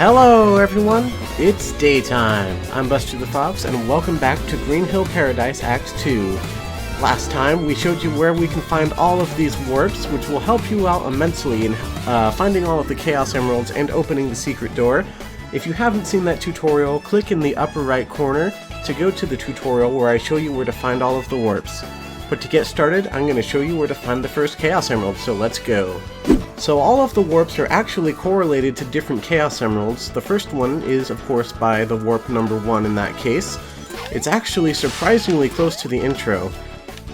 Hello everyone, it's daytime. I'm Buster the Fox and welcome back to Green Hill Paradise Act 2. Last time we showed you where we can find all of these warps, which will help you out immensely in finding all of the Chaos Emeralds and opening the secret door. If you haven't seen that tutorial, click in the upper right corner to go to the tutorial where I show you where to find all of the warps. But to get started, I'm going to show you where to find the first Chaos Emerald, so let's go. So all of the warps are actually correlated to different Chaos Emeralds. The first one is, of course, by the warp number 1 in that case. It's actually surprisingly close to the intro.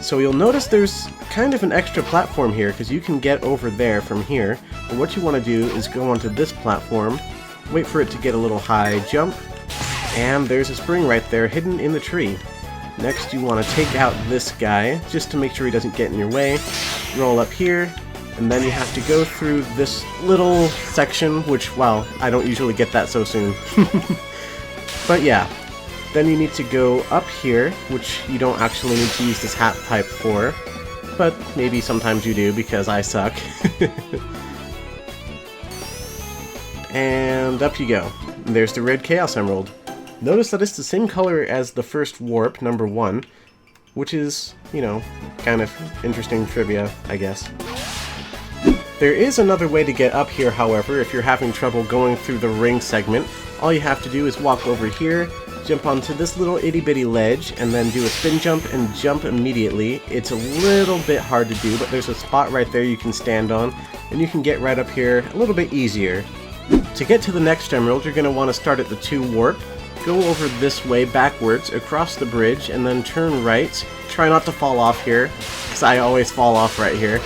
So you'll notice there's kind of an extra platform here, because you can get over there from here. But what you want to do is go onto this platform, wait for it to get a little high, jump, and there's a spring right there hidden in the tree. Next you want to take out this guy, just to make sure he doesn't get in your way. Roll up here, and then you have to go through this little section, which, well, I don't usually get that so soon. But yeah, then you need to go up here, which you don't actually need to use this hat pipe for, but maybe sometimes you do because I suck. And up you go. And there's the red Chaos Emerald. Notice that it's the same color as the first warp, number 1, which is, you know, kind of interesting trivia, I guess. There is another way to get up here, however, if you're having trouble going through the ring segment. All you have to do is walk over here, jump onto this little itty-bitty ledge, and then do a spin jump and jump immediately. It's a little bit hard to do, but there's a spot right there you can stand on, and you can get right up here a little bit easier. To get to the next emerald, you're going to want to start at the 2 warp. Go over this way backwards, across the bridge, and then turn right. Try not to fall off here, because I always fall off right here.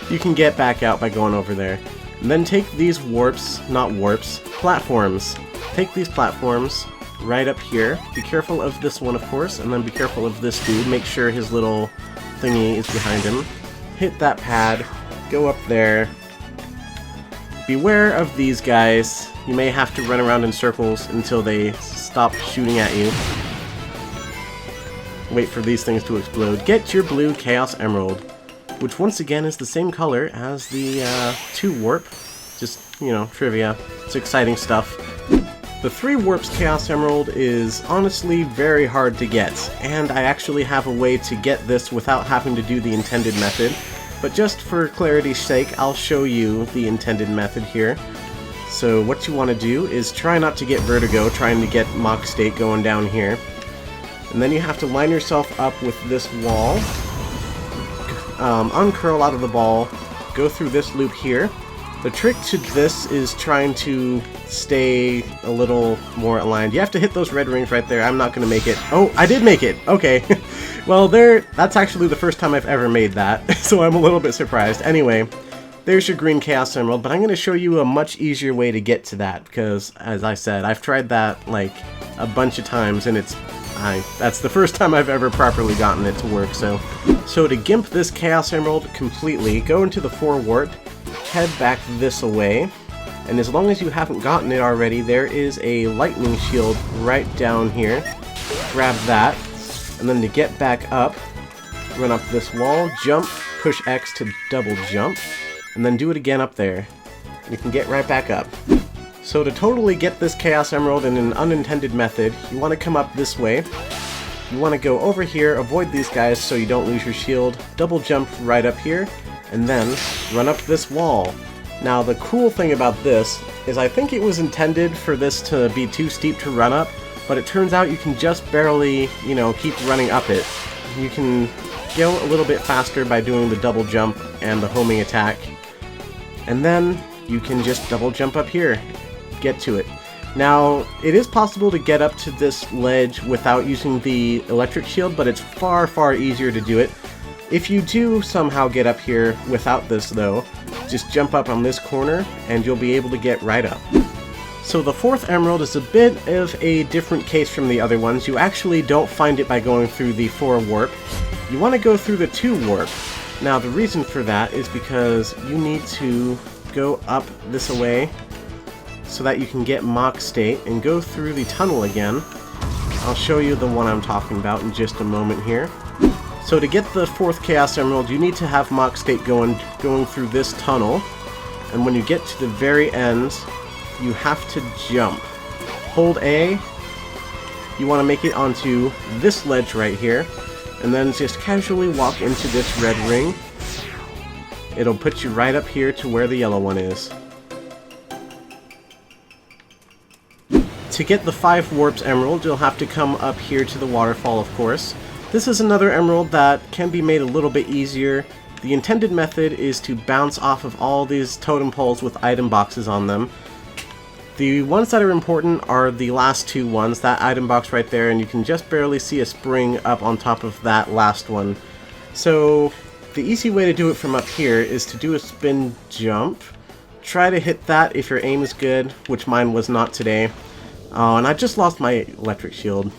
You can get back out by going over there. And then take these warps, not warps, platforms. Take these platforms right up here. Be careful of this one, of course, and then be careful of this dude. Make sure his little thingy is behind him. Hit that pad, go up there. Beware of these guys. You may have to run around in circles until they stop shooting at you. Wait for these things to explode. Get your blue Chaos Emerald, which once again is the same color as the 2 warp. Just, you know, trivia. It's exciting stuff. The 3 warps Chaos Emerald is honestly very hard to get, and I actually have a way to get this without having to do the intended method. But just for clarity's sake, I'll show you the intended method here. So what you want to do is try not to get vertigo, trying to get mock state going down here. And then you have to line yourself up with this wall, uncurl out of the ball, go through this loop here. The trick to this is trying to stay a little more aligned. You have to hit those red rings right there. I'm not going to make it. Oh, I did make it! Okay. Well, that's actually the first time I've ever made that, so I'm a little bit surprised. Anyway, there's your green Chaos Emerald, but I'm going to show you a much easier way to get to that, because, as I said, I've tried that, like, a bunch of times, and that's the first time I've ever properly gotten it to work, so to gimp this Chaos Emerald completely, go into the 4 warp, head back this way, and as long as you haven't gotten it already, there is a lightning shield right down here. Grab that, and then to get back up, run up this wall, jump, push X to double jump, and then do it again up there. You can get right back up. So to totally get this Chaos Emerald in an unintended method, you want to come up this way. You want to go over here, avoid these guys so you don't lose your shield, double jump right up here, and then run up this wall. Now the cool thing about this is I think it was intended for this to be too steep to run up, but it turns out you can just barely, you know, keep running up it. You can go a little bit faster by doing the double jump and the homing attack, and then you can just double jump up here, get to it. Now, it is possible to get up to this ledge without using the electric shield, but it's far, far easier to do it. If you do somehow get up here without this, though, just jump up on this corner, and you'll be able to get right up. So the 4th emerald is a bit of a different case from the other ones. You actually don't find it by going through the 4 warp. You want to go through the 2 warp. Now, the reason for that is because you need to go up this way so that you can get mock state and go through the tunnel again. I'll show you the one I'm talking about in just a moment here. So to get the 4th Chaos Emerald, you need to have mock state going through this tunnel, and when you get to the very end, you have to jump. Hold A. You want to make it onto this ledge right here, and then just casually walk into this red ring. It'll put you right up here to where the yellow one is. To get the 5 warps emerald, you'll have to come up here to the waterfall, of course. This is another emerald that can be made a little bit easier. The intended method is to bounce off of all these totem poles with item boxes on them. The ones that are important are the last 2 ones, that item box right there, and you can just barely see a spring up on top of that last one. So the easy way to do it from up here is to do a spin jump. Try to hit that if your aim is good, which mine was not today. Oh, and I just lost my electric shield.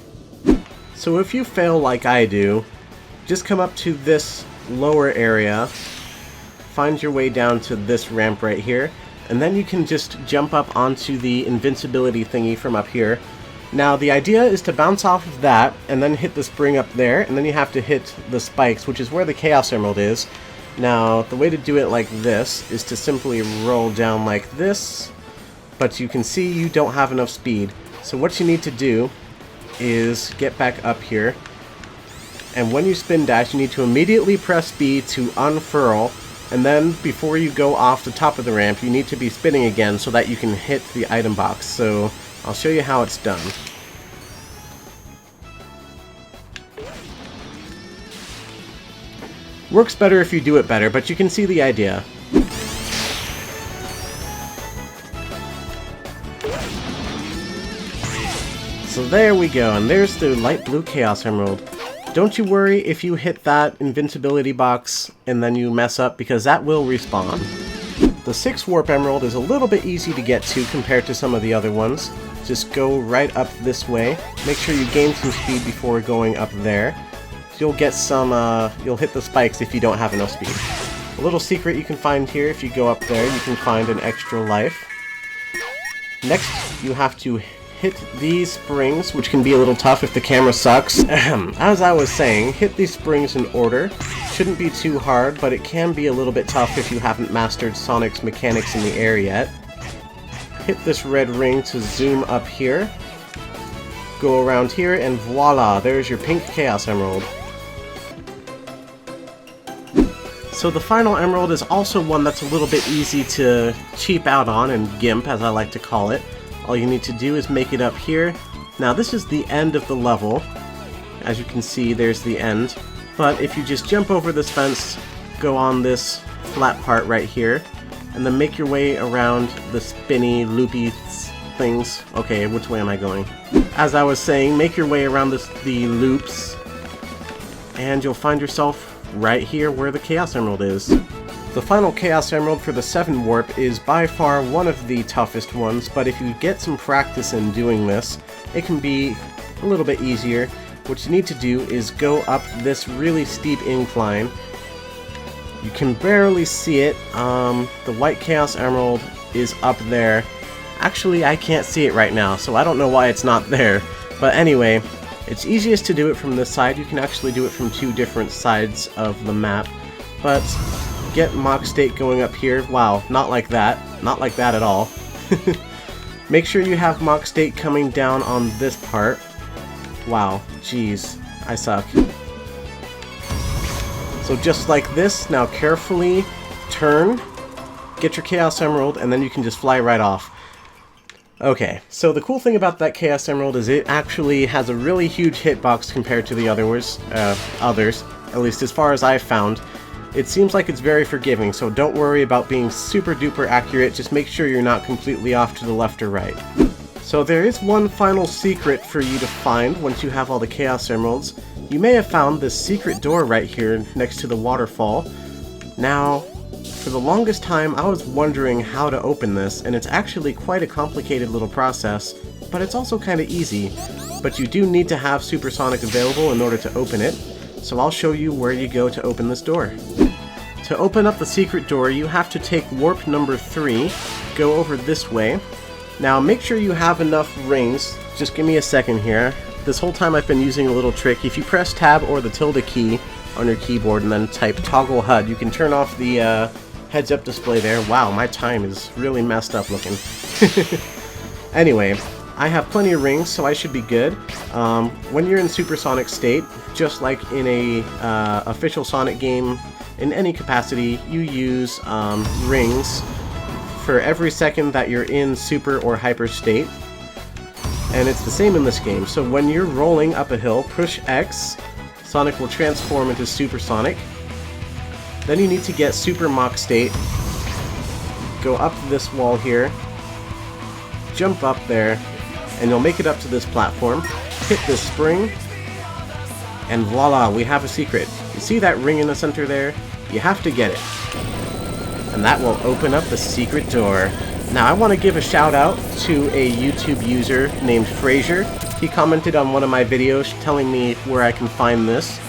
So if you fail like I do, just come up to this lower area, find your way down to this ramp right here, and then you can just jump up onto the invincibility thingy from up here. Now the idea is to bounce off of that, and then hit the spring up there, and then you have to hit the spikes, which is where the Chaos Emerald is. Now, the way to do it like this is to simply roll down like this, but you can see you don't have enough speed. So what you need to do is get back up here, and when you spin dash, you need to immediately press B to unfurl, and then before you go off the top of the ramp, you need to be spinning again so that you can hit the item box. So I'll show you how it's done. Works better if you do it better, but you can see the idea. So there we go, and there's the light blue Chaos Emerald. Don't you worry if you hit that invincibility box and then you mess up, because that will respawn. The 6 warp emerald is a little bit easy to get to compared to some of the other ones. Just go right up this way. Make sure you gain some speed before going up there. You'll get some, you'll hit the spikes if you don't have enough speed. A little secret you can find here, if you go up there, you can find an extra life. Next, you have to hit these springs, which can be a little tough if the camera sucks. As I was saying, hit these springs in order. Shouldn't be too hard, but it can be a little bit tough if you haven't mastered Sonic's mechanics in the air yet. Hit this red ring to zoom up here. Go around here, and voila, there's your pink Chaos Emerald. So the final emerald is also one that's a little bit easy to cheap out on, and gimp, as I like to call it. All you need to do is make it up here. Now this is the end of the level. As you can see, there's the end. But if you just jump over this fence, go on this flat part right here, and then make your way around the spinny, loopy things. Okay, which way am I going? As I was saying, make your way around the loops, and you'll find yourself right here where the Chaos Emerald is. The final Chaos Emerald for the 7 warp is by far one of the toughest ones, but if you get some practice in doing this, it can be a little bit easier. What you need to do is go up this really steep incline. You can barely see it. The white Chaos Emerald is up there. Actually, I can't see it right now, so I don't know why it's not there. But anyway, it's easiest to do it from this side. You can actually do it from 2 different sides of the map, but get Mock State going up here. Wow, not like that. Not like that at all. Make sure you have Mock State coming down on this part. Wow, jeez, I suck. So just like this, now carefully turn, get your Chaos Emerald, and then you can just fly right off. Okay, so the cool thing about that Chaos Emerald is it actually has a really huge hitbox compared to the others, at least as far as I've found. It seems like it's very forgiving, so don't worry about being super duper accurate, just make sure you're not completely off to the left or right. So there is one final secret for you to find once you have all the Chaos Emeralds. You may have found this secret door right here next to the waterfall. Now, for the longest time I was wondering how to open this, and it's actually quite a complicated little process, but it's also kind of easy. But you do need to have Supersonic available in order to open it. So I'll show you where you go to open this door. To open up the secret door, you have to take warp number 3, go over this way. Now make sure you have enough rings. Just give me a second here. This whole time I've been using a little trick. If you press tab or the tilde key on your keyboard and then type toggle HUD, you can turn off the heads-up display there. Wow, my time is really messed up looking. Anyway, I have plenty of rings, so I should be good. When you're in supersonic state, just like in a official Sonic game, in any capacity, you use rings for every second that you're in super or hyper state. And it's the same in this game. So when you're rolling up a hill, push X, Sonic will transform into supersonic. Then you need to get super Mach state, go up this wall here, jump up there, and you'll make it up to this platform, hit this spring, and voila, we have a secret. You see that ring in the center there? You have to get it. And that will open up the secret door. Now I want to give a shout out to a YouTube user named Fraser. He commented on one of my videos telling me where I can find this.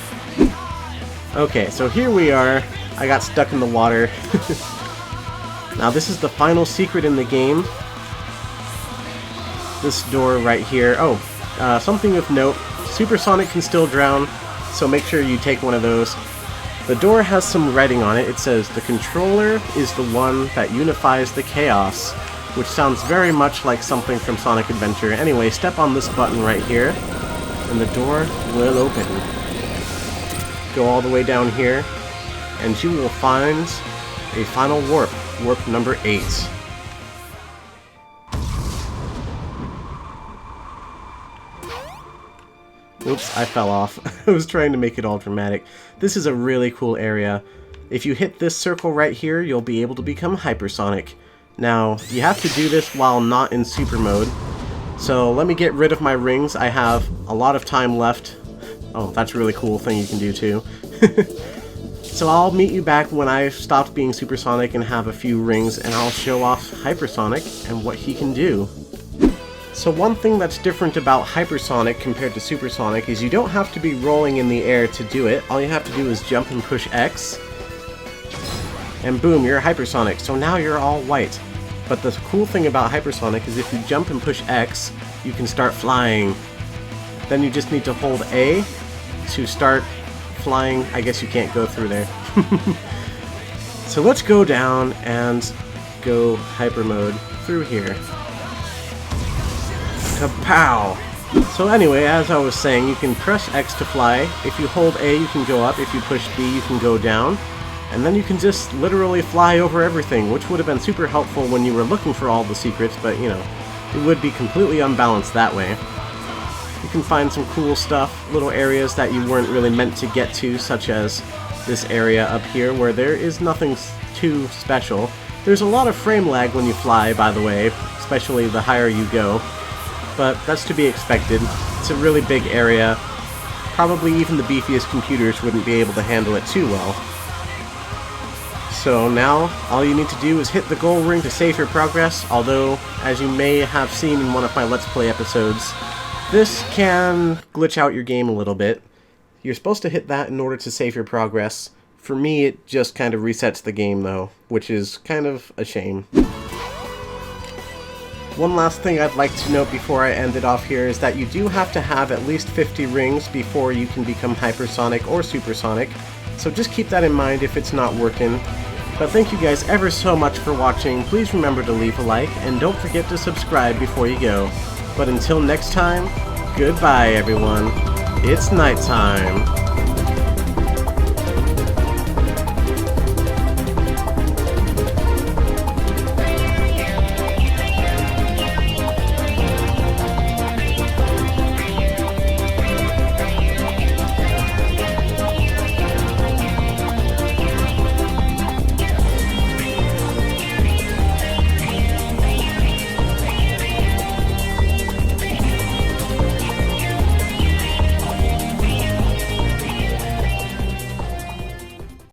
Okay, so here we are. I got stuck in the water. Now this is the final secret in the game. This door right here. Oh, something of note. Supersonic can still drown, so make sure you take one of those. The door has some writing on it. It says, "The controller is the one that unifies the chaos," which sounds very much like something from Sonic Adventure. Anyway, step on this button right here, and the door will open. Go all the way down here, and you will find a final warp. Warp number 8. Oops, I fell off. I was trying to make it all dramatic. This is a really cool area. If you hit this circle right here, you'll be able to become Hypersonic. Now, you have to do this while not in super mode. So let me get rid of my rings. I have a lot of time left. Oh, that's a really cool thing you can do too. So I'll meet you back when I've stopped being Supersonic and have a few rings, and I'll show off Hypersonic and what he can do. So one thing that's different about Hypersonic compared to Supersonic is you don't have to be rolling in the air to do it. All you have to do is jump and push X, and boom, you're Hypersonic. So now you're all white. But the cool thing about Hypersonic is if you jump and push X, you can start flying. Then you just need to hold A to start flying. I guess you can't go through there. So let's go down and go hyper mode through here. Kapow! So anyway, as I was saying, you can press X to fly. If you hold A, you can go up. If you push B, you can go down. And then you can just literally fly over everything, which would have been super helpful when you were looking for all the secrets, but you know, it would be completely unbalanced that way. You can find some cool stuff, little areas that you weren't really meant to get to, such as this area up here where there is nothing too special. There's a lot of frame lag when you fly, by the way, especially the higher you go. But that's to be expected. It's a really big area. Probably even the beefiest computers wouldn't be able to handle it too well. So now, all you need to do is hit the goal ring to save your progress, although, as you may have seen in one of my Let's Play episodes, this can glitch out your game a little bit. You're supposed to hit that in order to save your progress. For me, it just kind of resets the game though, which is kind of a shame. One last thing I'd like to note before I end it off here is that you do have to have at least 50 rings before you can become Hypersonic or Supersonic, so just keep that in mind if it's not working. But thank you guys ever so much for watching. Please remember to leave a like, and don't forget to subscribe before you go. But until next time, goodbye everyone. It's nighttime.